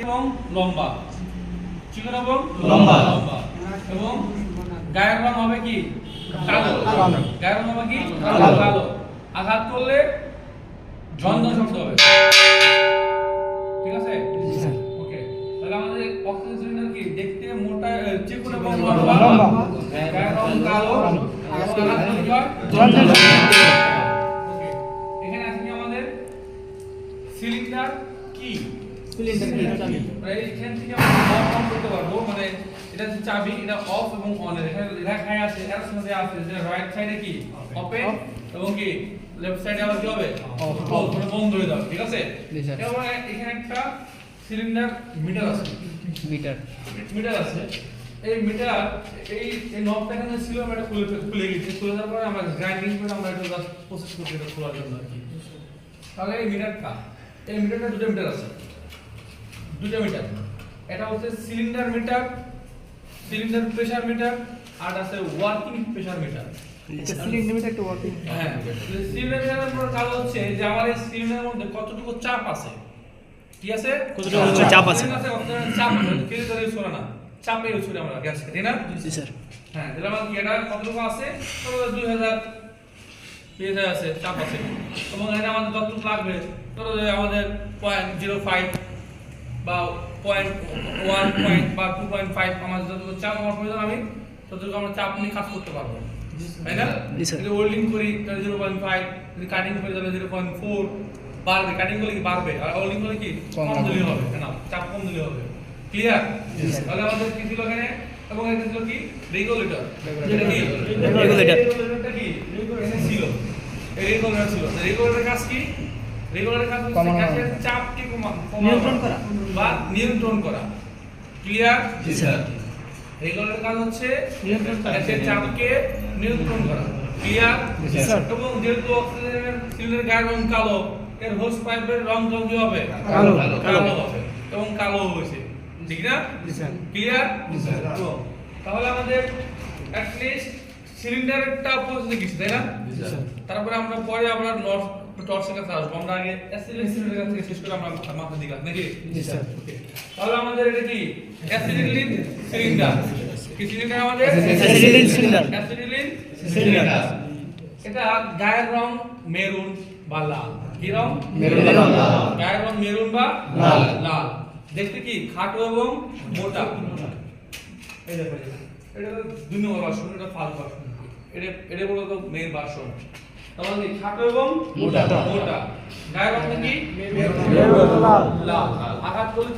এবং লম্বা, চিকন এবং লম্বা লম্বা, এবং গায়ের রং হবে কি কালো, গায়ের রং হবে কি কালো। আঘাত করলে ঝনঝন শব্দ হবে, ঠিক আছে? ওকে, তাহলে আমাদের অক্সিজেন সিলিন্ডার কি দেখতে মোটা, চিকন এবং লম্বা, গায়ের রং কালো, আঘাত করলে কি হয় ঝনঝন শব্দ। ওকে, এখানে আছে কি আমাদের সিলিন্ডার কি, এইখান থেকে আমরা অফ করতে পারবো, মানে এটা হচ্ছে চাবি, এটা অফ এবং অন, এখানে লেখা আছে, এর সাথে আছে যে রাইট সাইডে কি ওপেন এবং কি লেফট সাইডে আবার কি হবে অফ, মানে বন্ধ হয়ে যাবে, ঠিক আছে? এবার এখানে একটা সিলিন্ডার মিটার আছে, মিটার আছে। এই মিটার এই নবটা এখানে ছিল, আমরা এটা খুলে গেছে, খুলে যাওয়ার পরে আমরা গ্রাইন্ডিং করে আমরা এটা জাস্ট প্রসেস করতে, এটা খোলার জন্য আর কি। তাহলে এই মিটারটা দুটো মিটার আছে, দুটো মিটার। এটা হচ্ছে cylinder meter, cylinder pressure meter, আর আছে working pressure meter. Cylinder meter একটা ওয়ার্কিং, হ্যাঁ, সিলিন্ডার মিটারের পর কাজ হচ্ছে যে আমার এই সিলিন্ডারের মধ্যে কতটুকু চাপ আছে, ঠিক আছে? কতটুকু চাপ আছে, চাপ আছে, কেউ ধরে ইউজ করে না, চাপে ইউজ করি আমরা গ্যাস, তাই না? জি স্যার। হ্যাঁ, তাহলে আমার এটা কতটুকু আছে, 2000 পেজে আছে, চাপ আছে, এবং এটা আমাদের যতটুকু লাগবে, ধরো যে আমাদের 0.05 বা 0.1 বা 2.5 আমাদের যতটুকু চাপ আমার প্রয়োজন, আমি ততটুকু আমরা চাপ নিয়ে কাজ করতে পারবো, তাই না? যদি ওয়েল্ডিং করি তাহলে 0.5, যদি কাটিং করি তাহলে 0.4 বাড়বে, কাটিং করলে কি বাড়বে, আর ওয়েল্ডিং করলে কি কম দিলে হবে, না চাপ কম দিলে হবে, ক্লিয়ার? তাহলে আমাদের কি ছিল এখানে, এবং এটা ছিল কি রেগুলেটর, এটা কি রেগুলেটরটা কি এখানে ছিল, এই রেগুলেটর ছিল। রেগুলেটরের কাজ কি? রেগুলেটরের কাজ হচ্ছে গ্যাসের চাপকে নিয়ন্ত্রণ করা বা নিয়ন্ত্রণ করা, ক্লিয়ার? জি স্যার। রেগুলেটরের কাজ হচ্ছে গ্যাসের চাপকে নিয়ন্ত্রণ করা, ক্লিয়ার? জি স্যার। এবং যেহেতু অক্সিজেনের সিলিন্ডারের গায়ের রং কালো, এর হোস পাইপের রং কি হবে কালো হবে, এবং কালো হয়েছে, ঠিক না? জি স্যার। ক্লিয়ার? জি স্যার। তাহলে আমাদের অ্যাট লিস্ট সিলিন্ডারটা পৌঁছে গেছে, তাই না? জি স্যার। তারপরে আমরা পরে আমরা টর্চের কাছে আসবো, আমরা আগে অ্যাসিলিন সিলিন্ডার থেকে শেষ করে আমরা মাথার দিকে আসবো, নাকি? জি স্যার। ওকে, তাহলে আমাদের এটা কি অ্যাসিলিন সিলিন্ডার, কি সিলিন্ডার আমাদের অ্যাসিলিন সিলিন্ডার, অ্যাসিলিন সিলিন্ডার। এটা গায়ের রং মেরুন বা লাল, কি রং? মেরুন বা লাল, গায়ের রং মেরুন বা লাল, লাল। দেখতে কি খাটো এবং মোটা, এই দেখো এটা 2 নম্বর ভার্সন, এটা ফার্স্ট ভার্সন, এটা মূলত মেইন ভার্সন। তাহলে খাটো এবং মোটা, গায়ের রং কি মেরুন লাল, আঘাত করলে